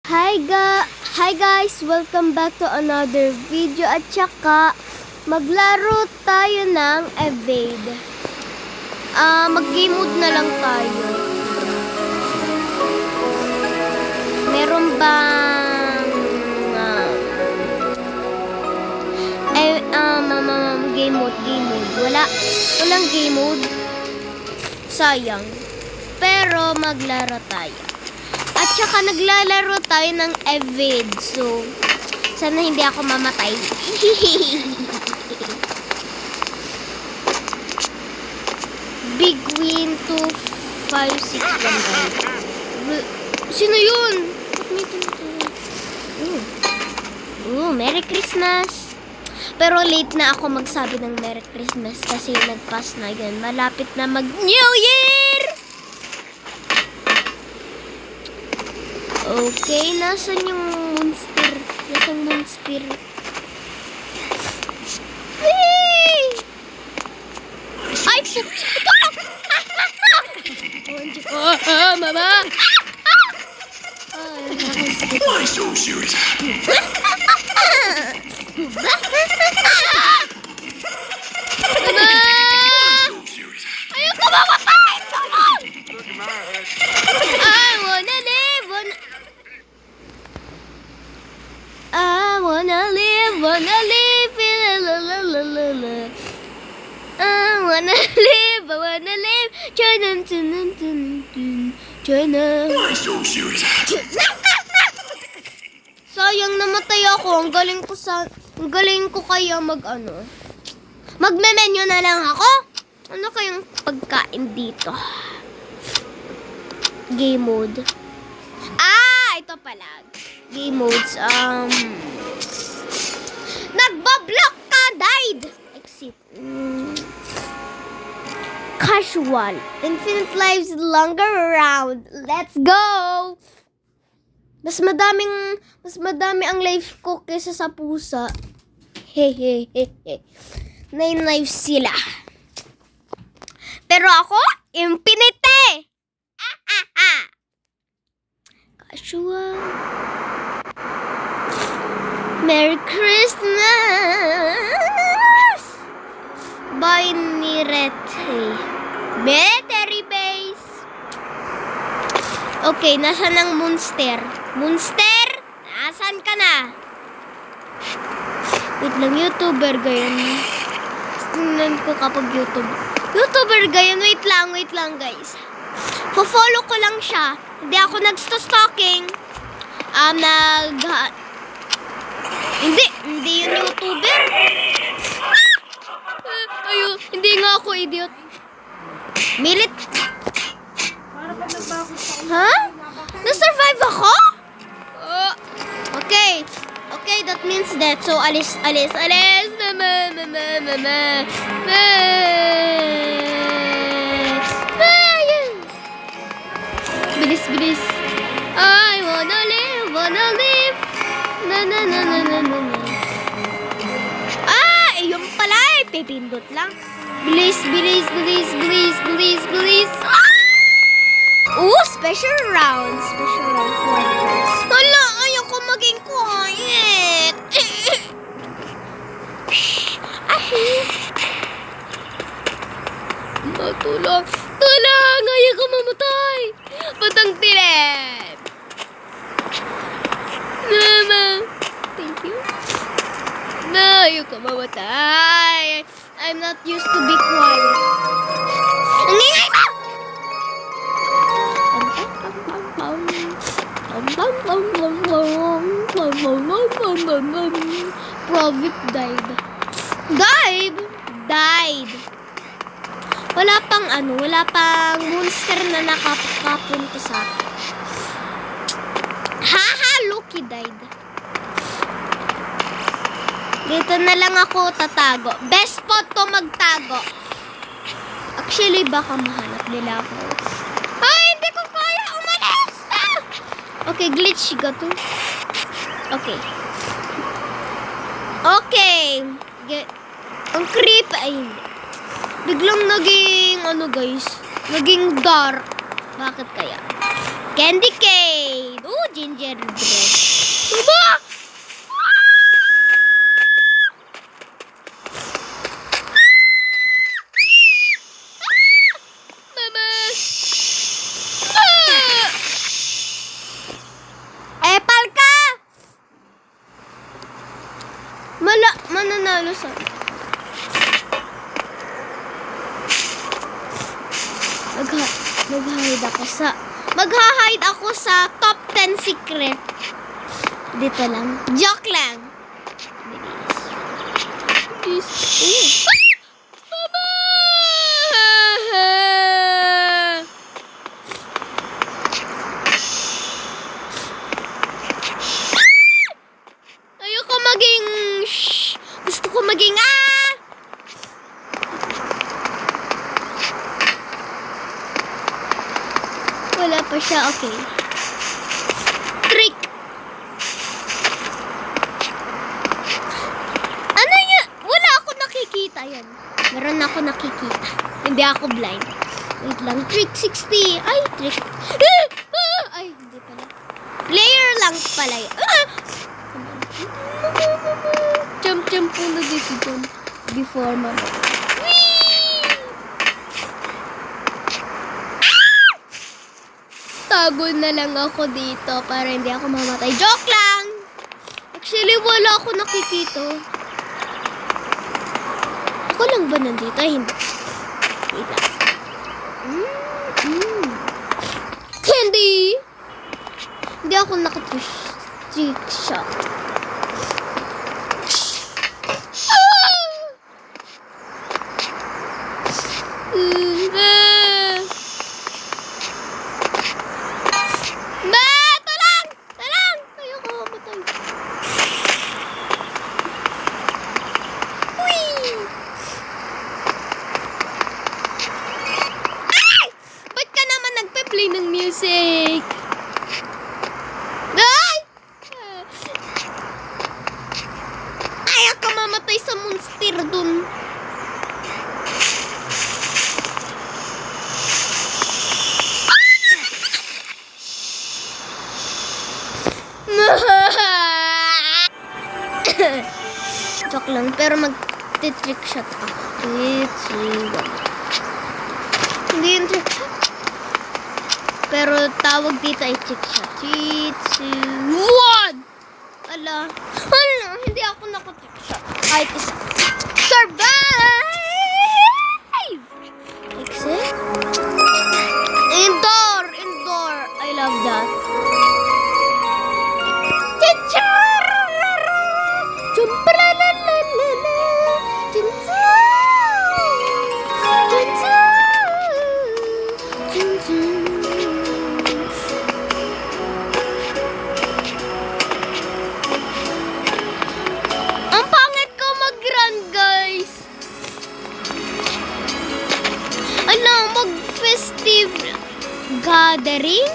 Hi guys! Welcome back to another video at saka maglaro tayo ng Evade. Mag-game mode na lang tayo. Meron bang game mode. Walang game mode. Sayang. Pero maglaro tayo. At saka naglalaro tayo ng Evade. So, sana hindi ako mamatay. Big win 2, 5, 6, 1, 5. Sino yun? Merry Christmas! Pero late na ako magsabi ng Merry Christmas kasi nagpass na yun. Malapit na mag-New Year! Okay, nasan yung monster? Nasaan monster? Hey! Ay, mama! Why so serious? Mama! Ayoko mamatay! Tulong! I wanna live, wanna live, la la la la la. I wanna live, Chana. Why so serious? Sayang namatay ako. Ang galing ko kaya Magme-menu na lang ako. Ano kayang pagkain dito? Game mode. Ito pala. Game modes. Nagbablock ka! Died! Exit. Casual. Infinite lives longer round. Let's go! Mas madami ang life ko kaysa sa pusa. Hehehehe. 9 lives sila. Pero ako, infinite! Casual. Merry Christmas! Bye, Nirete. Battery base. Okay, nasaan ang monster? Monster? Nasaan ka na? Wait lang, YouTuber gayon. Tingnan ko kapag YouTuber gayon. Wait lang guys. Follow ko lang siya. Hindi ako nagsto-stalking. Hindi yun YouTuber. Hindi nga ako idiot. Milit. Ha? Na-survive ako? Okay, that means that. So, alis. Mama. Bilis. I wanna live. Na. Yung pala pipindot lang. Bilis. Special round. Hala, ayoko maging quiet. Tulong, ayoko mamatay. Patang tilim. Mama, thank you. No, ayoko mamatay. I'm not used to be quiet. Ang ingay mo! Provip died. Wala pang monster na nakapunta sa akin. Loki died. Dito na lang ako tatago. Best spot to magtago. Actually, baka mahanap nila ako. Hindi ko kaya umalis! Okay, glitch gato. Okay. Ang creep ay hindi. Biglang naging dark. Bakit kaya? Candy cane! gingerbread. Mama! Mama! Epal ka! Mananalo sa... Mag-hide ako sa top 10 secret. Dito lang. Joke lang. Bilis. Mama! Ayoko maging... Gusto ko maging... Wala pa siya, okay. Trick! Ano yun? Wala ako nakikita yan. Meron ako nakikita. Hindi ako blind. Wait lang. Trick 60. Ay, trick. Ay, hindi pala. Player lang pala yun. Jump muna dito. Jump. Before mama. Tago na lang ako dito para hindi ako mamatay. Joke lang! Actually, wala ako nakikita. Ako lang ba nandito? Ay, hindi. Wait lang. Candy! Hindi ako naka-trick shot. Play ng music. Ay! Ayaw ka mamatay sa monster dun. Joke lang, pero mag-trick shot ako. 3, 2, 1. Hindi yung trick shot. Pero tawag dito ay trick shot. 3, 2, 1! Ala, hindi ako naka-trick shot. Kahit isa. Survive! Exit? Indoor! I love that. Ang pangit ko mag-run, guys. Ano, mag-festive gathering?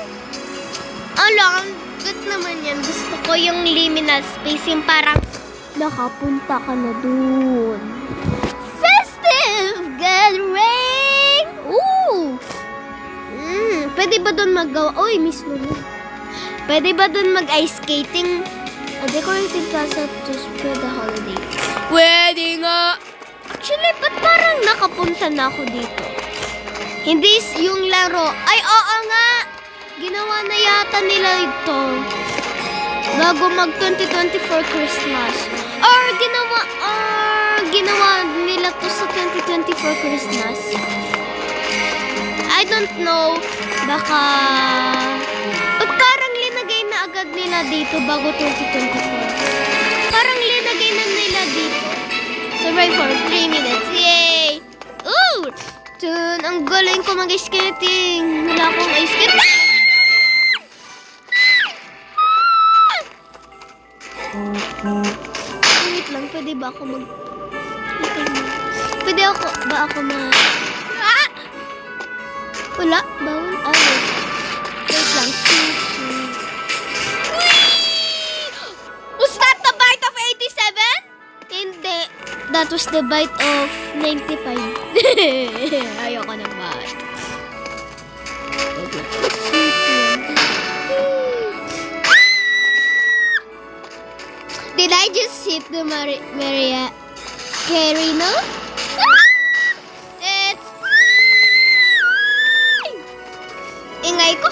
Alam, ba't naman yan? Gusto ko yung liminal space, yung parang nakapunta ka na dun. Festive gathering! Ooh! Pwede ba dun magawa? Uy, mismo na. Pwede ba dun mag-ice skating? A decorated plaza to spread the holiday. Pwede nga! Actually, ba't parang nakapunta na ako dito? Hindi yung laro. Ay, oo nga! Ginawa na yata nila ito bago mag 2024 Christmas. Or ginawa nila to sa 2024 Christmas. I don't know. Baka parang linagay na agad nila dito bago 2024. Parang linagay na nila dito. Survive for 3 minutes. Yay! Ooh! Dun, ang galing ko mag-skating. Wala akong ice skating. Wait lang, pwede ba ako Pwede ba ako Wala, bawal. Wait lang. Was that the bite of 87? Hindi. That was the bite of 95. Ayoko ng bite. I just hit the Maria Carey, no? It's time! Ingay ko.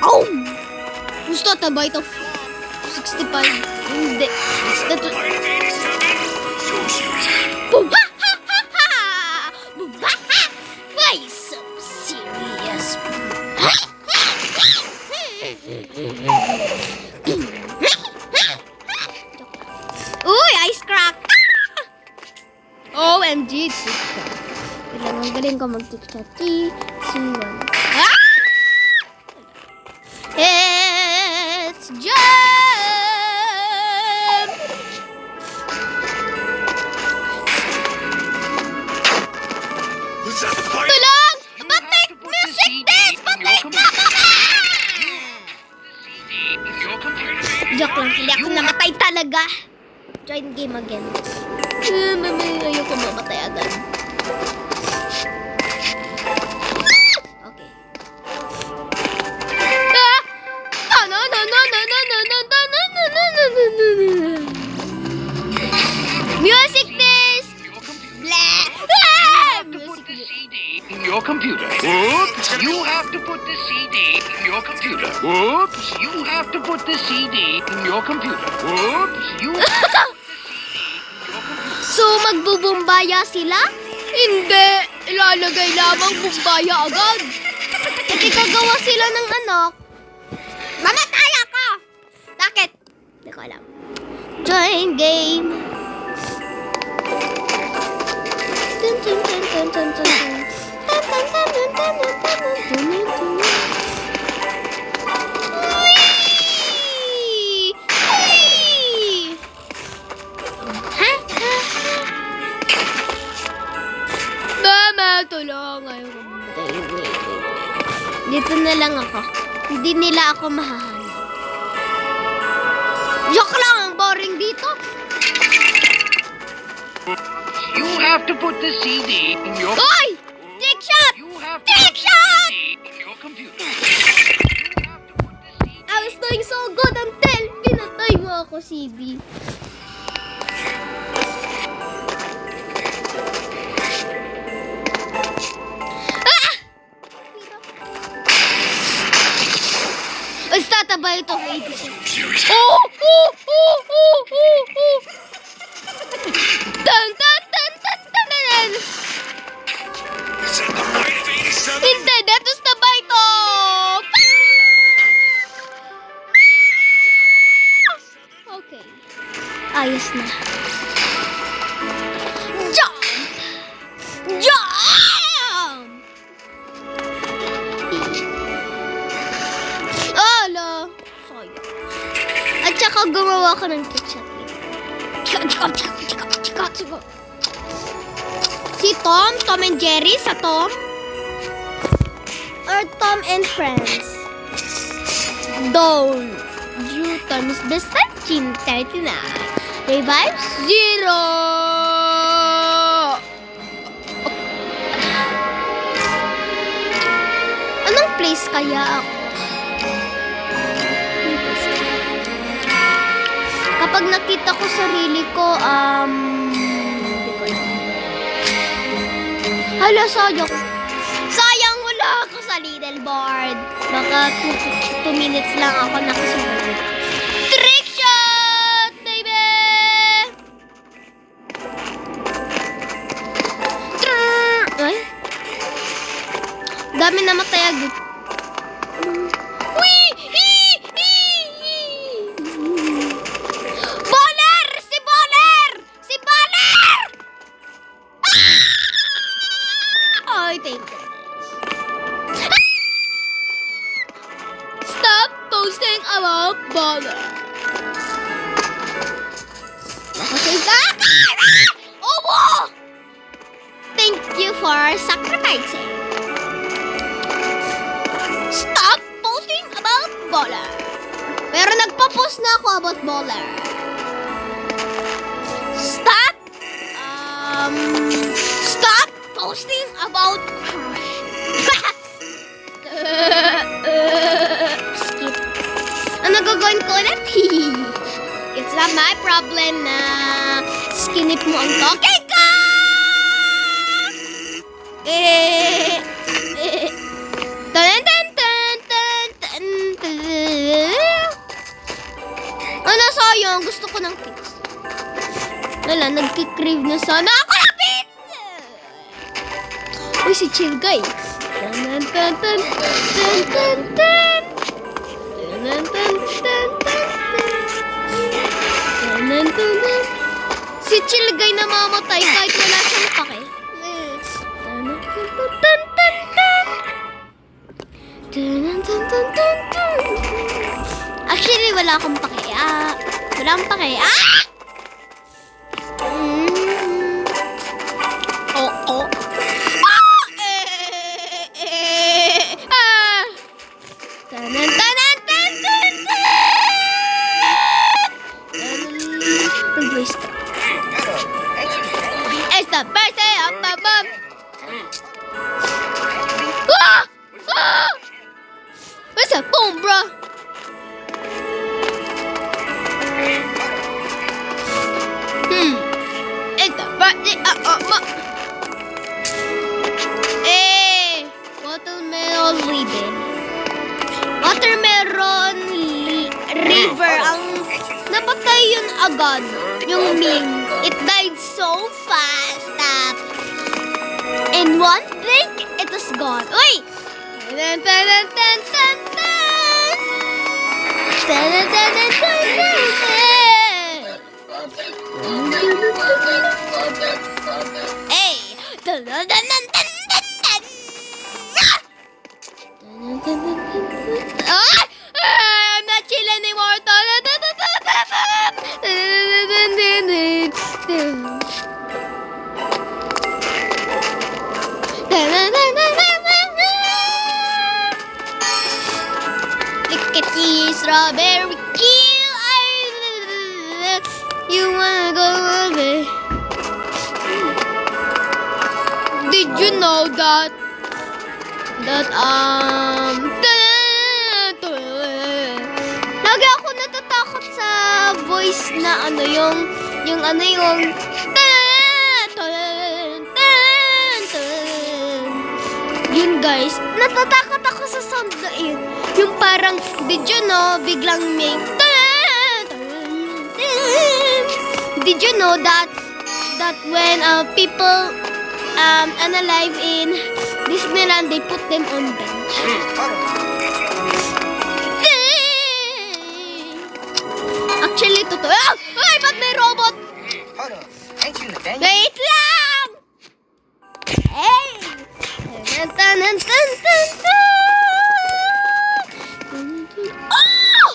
Oh! Gusto tabay to 65. Hindi. So serious. Boom! Ha! Ha! Ha! Ha! Boom! Ha! Ha! Why so serious? Uy! Ice crack! OMG! Ilang ang galing ko mag-tiktok. C1. Ah! It's jam! Who's that fight? Tulong! Batik! Music this! Batik na! Joke lang, hindi ako namatay talaga. Join game again. Ayoko mamatay agad. Okay. Music this! Blah! Music this. In your computer. Oops, you have to put the CD in your computer. Oops, you have to put the CD in your computer. Oops, you have to put the CD in your computer. So, magbubumbaya sila? Hindi. Ilalagay lamang bumbaya agad. Kasi kagawa sila ng anak. Mamatay ako! Bakit? Hindi ko alam. Join game. Dun, dun, dun, dun, dun, dun, dun. Dun, dun, dun, dun, dun, dun, dun, dun, dun, dun. Whee! Whee! Ha? Ha? Mama, tulong. Ayaw ko mamatay. Wait. Dito na lang ako. Hindi nila ako mahahanap. Joke lang, ang boring dito. You have to put the CD in your Oy! Trick shot! You have to Trick put the shot! CD in your computer. You have to put the CD. I was doing so good until pinatay mo ako, CD. Ah! Basta tabay ito, 86. Serious. Oh! Oh! Oh! Oh! Oh! Oh! Dun! Dun! Dun! Dun! Dun! Dun! Is that the fight of 87? Hindi! That was the bite of... Okay. Ayos na. Jump! Jump! Ala! Sayang. At saka gumawa ko ng ketchup. Si Tom and Jerry sa Tom? Or Tom and Friends? Don't. You times the 39. Revive 0. Anong place kaya ako? Anong place kaya? Kapag nakita ko sarili ko, hindi ko alam. Hala, sayang. Sayang, wala ako sa leaderboard. Baka 2 minutes lang ako nakasunod. Trick shot, baby! Ay? Dami namatay agad. Wee! Baller! Si Baller! Si Baller! Ay, thank you. Stop posting about Baller. Oh! Thank you for sacrificing. Stop posting about Baller. Pero nagpa-post na ako about Baller. Stop. Stop posting about Crush. Skip. Ano gagawin ko ulit? It's not my problem na skinip mo ang talking ko! Tan tan tan tan tan tan. Ano, sayang. Gusto ko ng pizza. Wala, nagkikrave na sana ako ng pizza! Uy, si Chill Guy. Tan tan tan tan tan tan. Tan tan tan tan tan. Si Chill Guy namamatay kahit wala siyang pake. Actually, wala akong pake. Wala akong pake. Oo. Tanan, tanan, tanan, Nag-waste ka. It's the birthday of my mom. What's that phone, bro? It's the birthday of my mom. Eh, watermelon ribbon. Watermelon river ang napatay yun agad. Yung meme. It died so fast that in one blink, it was gone. Uy! Tan tan tan tan tan. Tan tan tan tan tan. Hey! Tan tan tan tan tan tan. I'm not chill anymore. Tan tan tan tan tan. Look at you, strawberry kill. You wanna go away? Did you know that lagi ako natatakot sa voice na yung yun guys, natatakot ako sa sound na yun. Yung parang, did you know, biglang may did you know that when people unalive in Disneyland, they put them on bench? Actually, totoo. Ay, ba't may robot? Wait lang! Hey! Tan tan tan tan tan. Oh!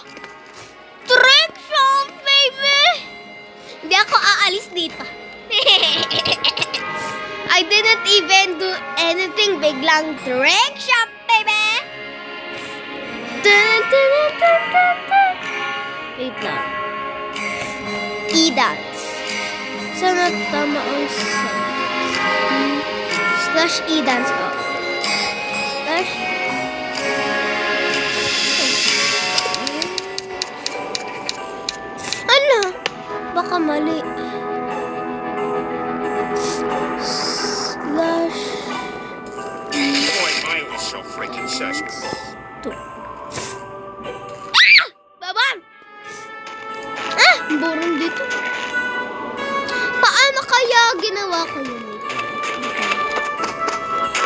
Trick shop, baby! Hindi ako aalis dito. I didn't even do anything. Biglang trick shop, baby! Tan tan tan tan tan. Wait lang. E-dance. Sana tama ang slash e-dance ko. Slash. Ano? Baka mali. Slash. Boy, I was so freaking sus. Babang! Boring dito. Paano kaya ginawa ko yun?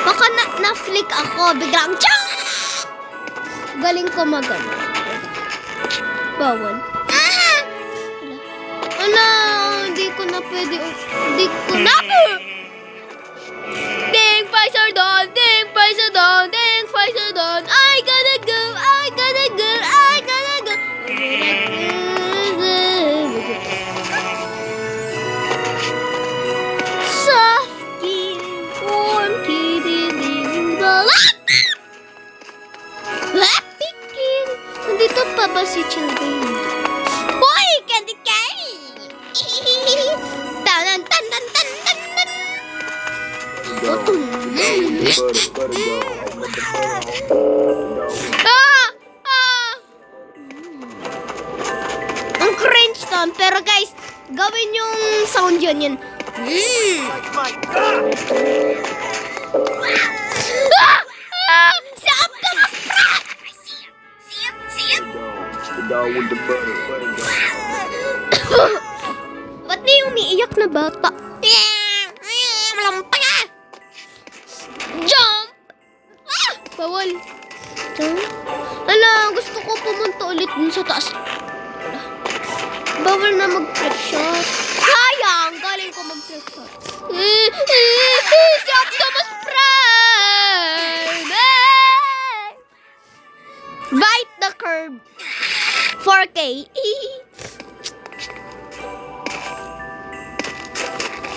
Baka na-flick ako. Biglang tiyang! Galing ko magano. Bawal. Ala, hindi ko na pwede. Hindi ko na. Ding, price are done. Ding, price are done. Ding, price are done. I gotta go. I gotta go. I gotta go. Soft skin, warm kitty, happy kid. Nandito pa ba si Children? Boy, candy cane! Tanan, tanan, tanan, tanan. Ang cringe to. yun. Pero guys, gawin yung sound yun. Si Optimus Prime! The dog with the butter dog. Ba't may umiiyak na bata? Malampa ka! Jump! Bawal. Jump? Ala, gusto ko pumunta ulit dun sa taas. Bawal na mag-trick shot. Sayang! Galing ko mag-trick shot. Si Optimus Prime! Bite the curb. 4K.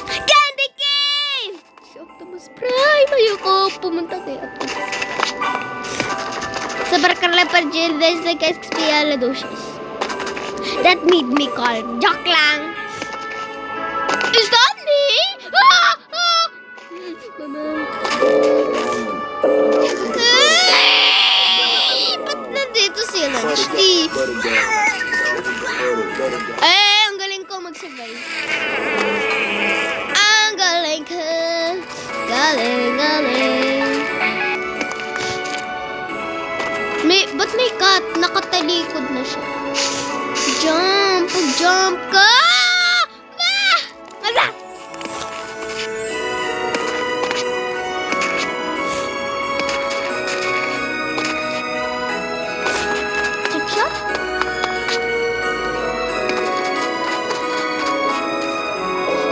Candy cane! Si Optimus Prime. Ayoko pumunta kay Optimus. Sabar ka lang pa dyan. There's like XP aladocious. That made me calm. Joke lang. Is that me? Mama. Ba't nandito sila? Steve. Ang galing ko mag-survive. Ang galing ko. Galing. Ba't may cat? Nakatalikod na siya. Jump ka! Wala! Trick shot?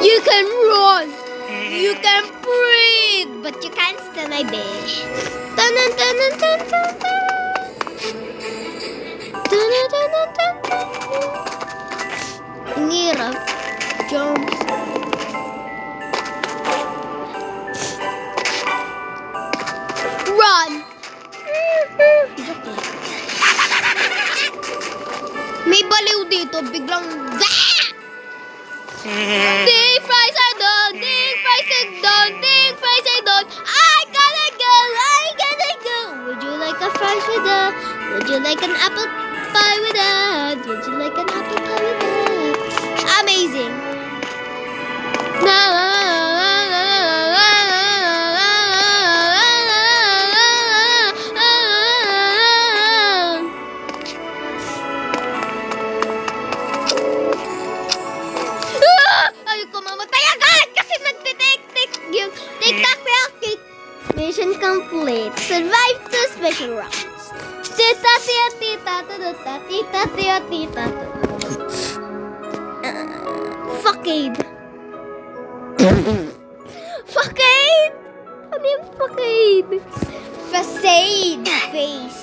You can run! You can breathe! But you can't stand my bitch. Tan. Ang hirap. Jump. Run! May baliw dito. Biglang Ding fries are done! Ding fries are done! Ding fries are done! I gotta go! Would you like a fries with that? Would you like an apple pie with that? Would you like an apple pie with that? Amazing! Ayoko mamatay agad kasi nagtitik-tik yung tik-tak-tik. Mission complete. Survive 2 special rounds. Tita. Fuckade. Fuckade? Ano yung fuckade? Facade. Face.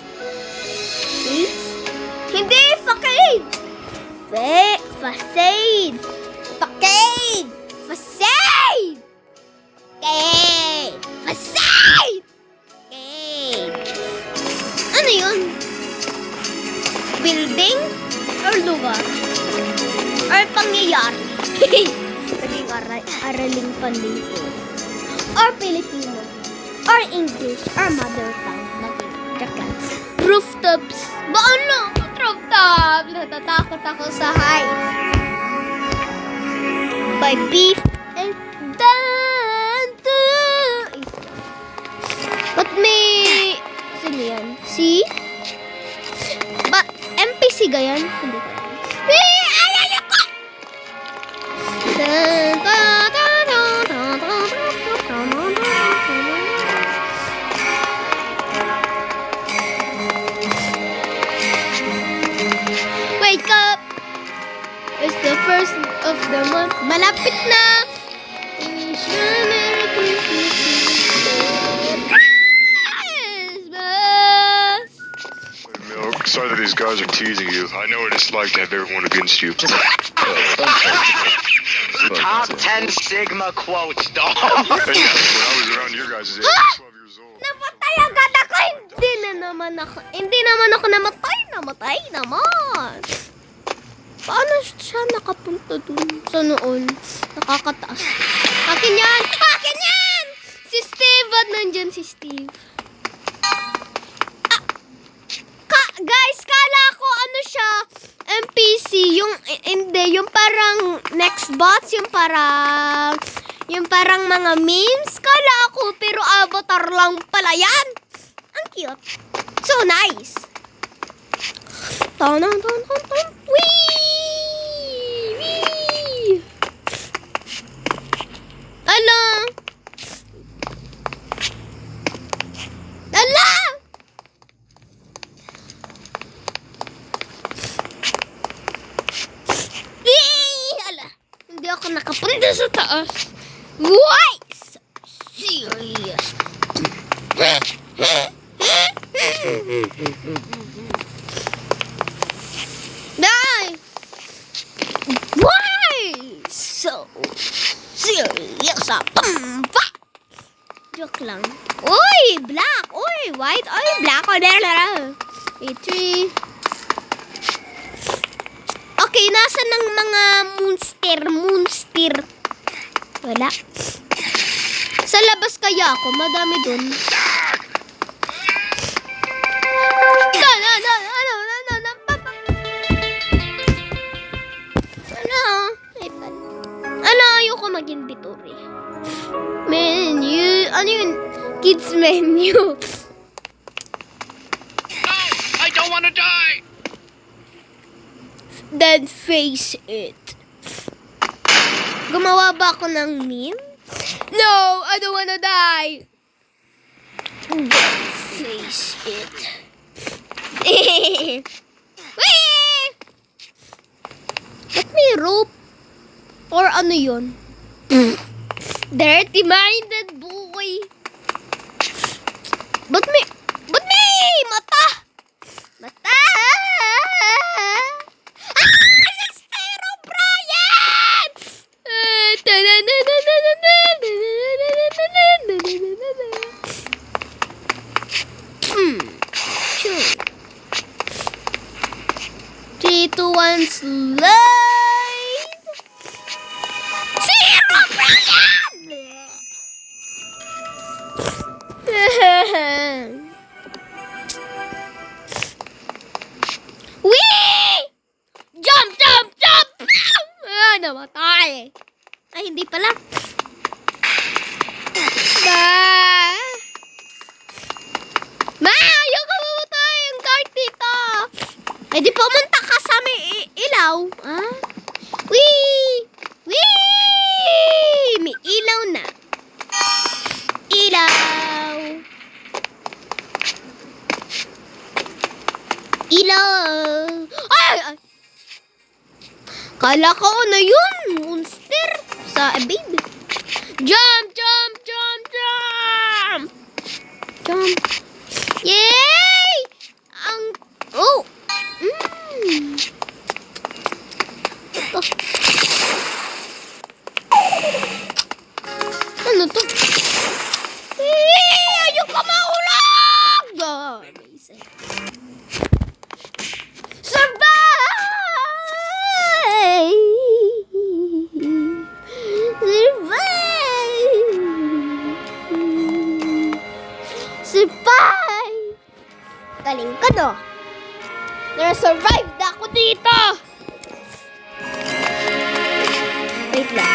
Face? Hindi, fuckade. Facade. Fuckade. Facade. Facade. Ano yun? Building? Or lugar? Or pangyayari? Naging araling pandito. Or Filipino? Or English? Or mother tongue? Rooftops? Baan lang? Rooftops? Natatakot ako sa heights. By beef and dante. Ba't may... Sino yan? Si? Ba? NPC gayan? Hindi ko yan. Ay, ako! Wake up! It's the first of the month. Malapit na! Merry Christmas. Sorry that these guys are teasing you. I know what it's like to have everyone against you. Top 10 Sigma quotes, dog. When I was around your guys' age, I was 12 years old. Namatay agad ako! Hindi naman ako namatay. Namatay naman. Paano siya nakapunta dun sa noon? Nakakataas. Akin yan! Akin yan! Si Steve! Ba't nandyan si Steve? Guys, kala ko ano siya, NPC, yung Hindi, yung parang next bots, yung parang mga memes. Kala ako, pero avatar lang pala yan. Ang cute. So nice. Ton. Wee! Wee! Ala! Ala! Ala! Hindi ako nakapunta sa taas. Why? So serious. Die! Why? So serious. Pamba! Joke lang. Uy! Black! Uy! White! Uy! Black! O, there. Wait, 3. Okay, nasa ng mga monster? Wala. Sa labas kaya ako, madami dun. Ano, ayoko mag-inventory. Menu, ano yun? Kids menu. No! I don't want to die! Then face it. Gumawa ba ako ng meme? No, I don't wanna die. Then face it. Wee! Ba't may rope? Or ano yun? Dirty-minded boy. Ba't may mata? Mata! Stero Brian! Sure. 3, 2, 1, slide! Zero Brian! Wee! Jump! Namatay. Ay, hindi pala. Ma, ayoko mamatay. Ang dark dito. Eh, di pumunta ka sa may ilaw. Ah? Wee! May ilaw na. Ilaw. Ay! Kala ko na yun. Monster. Sa babe. Jump! Yay! Oh! Ito. Ano to? Ayoko mahulog! Amazing. Survive! Galing ka, no? Na-survive na ako dito! Wait lang.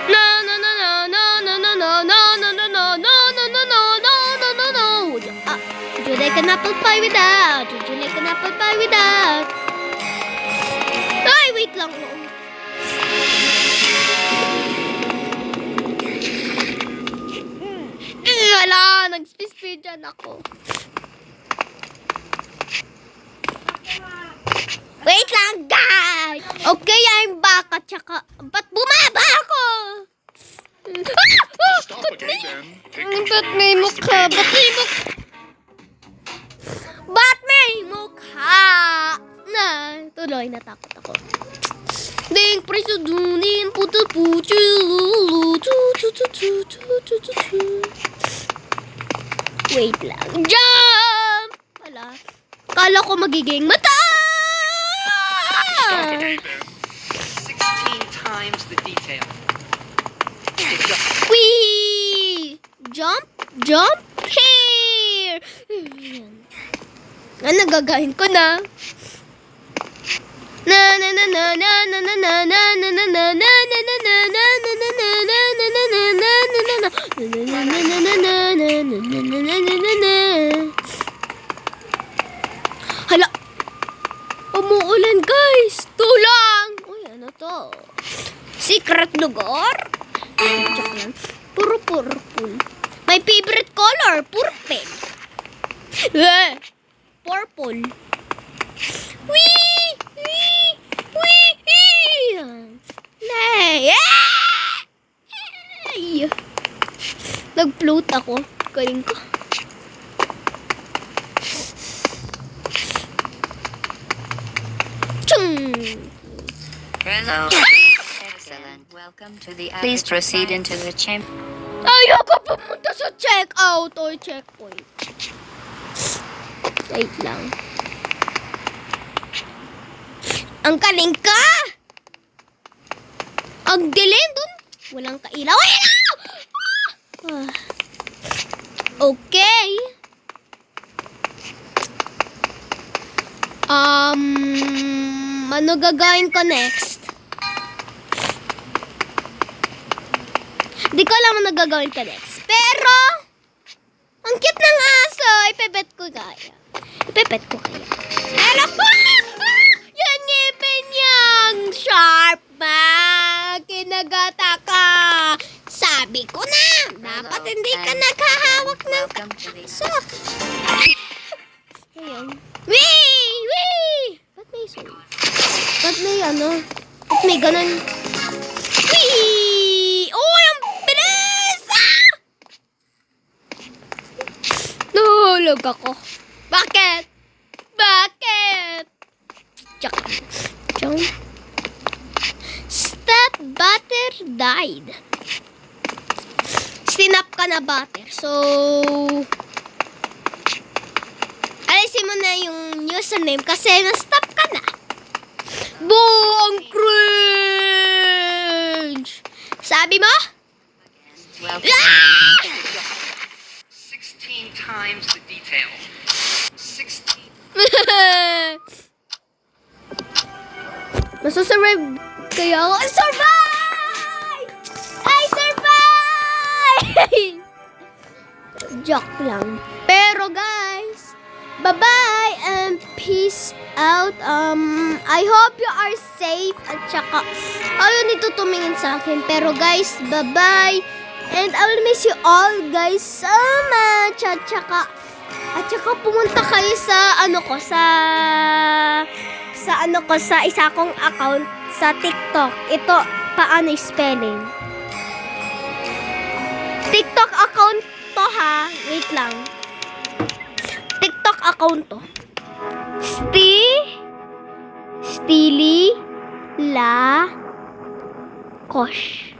No. Would you like an apple pie without? Ay, wait lang. Wala, nag-speed dyan ako. Wait lang, guys! Okay, I'm back. At saka, ba't bumaba ako? Stop again, then. Ba't may mukha? Ba't may mukha? Na, tuloy, natakot ako. Ding, preso dunin, putu-putu. Wait lang. Jump! Wala. Kala ko magiging mata! Stop again, then. 16 times the detail. Wee! Jump! Here! Ano, gagawin ko na. Na. Hala! Umuulan, guys! Tulang! Uy, ano to? Secret lugar? Joke lang. Puro purple. My favorite color, purple. Purple. Wee! Wee! Wee! Wee! Nay! Ay! Nag-float ako. Galing ko. Chung! Hello. Excellent. Welcome to the. Please proceed into the chamber. Ayoko pumunta sa check-out or checkpoint. Wait lang. Ang kaling ka! Ang dilim dun. Walang kailaw. Ah. Okay. Ano gagawin ko next? Di ko alam ano gagawin ko next. Pero, ang cute ng aso. Ipepet ko kaya. Ipepet ko kaya. Hello po! Yung ngipin niyang sharp ba? Kinagata ka. Sabi ko na, dapat hindi ka naghahawak ng Welcome to the. aso. Ayan. Wee! Wee! Ba't may soul? Ba't may ano? Ba't may ganun? Wee! Oh, ang bilis! Ah! Nahulog ako. Bakit? Bakit? Tsak. Tsak. Step butter died. Sinap ka na butter. So, alisin mo na yung username kasi na-stop ka na. Ang cringe! Sabi mo? Welcome. Ah! 16 times the detail. 16. Nasusurvive kaya ako. Survive! I survive! Joke lang. Pero guys, bye-bye and peace out. I hope you are safe at saka ayun nito tumingin sa akin. Pero guys, bye-bye. And I will miss you all guys so much. At saka pumunta kayo sa sa isa kong account sa TikTok. Ito, paano spelling? TikTok account to ha. Wait lang. TikTok account to. Stili La Kosh.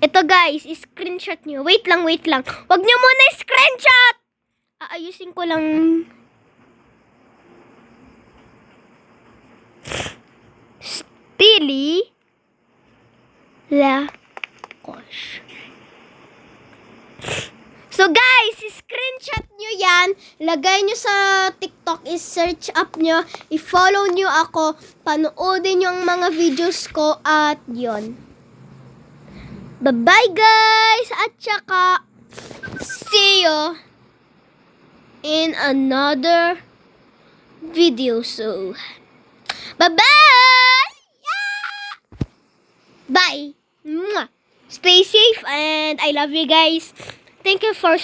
Ito guys, screenshot nyo. Wait lang. Wag nyo muna screenshot! Aayusin ko lang. Stili La Kosh. So guys, screenshot nyo yan. Lagay nyo sa TikTok, i-search up nyo, i-follow nyo ako, panoodin yung mga videos ko at yon. Bye-bye guys! At saka, see you in another video. So, bye-bye! Yeah! Bye! Mwah! Stay safe and I love you guys. Thank you for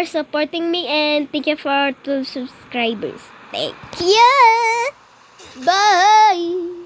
supporting me and thank you for 2 subscribers. Thank you. Bye.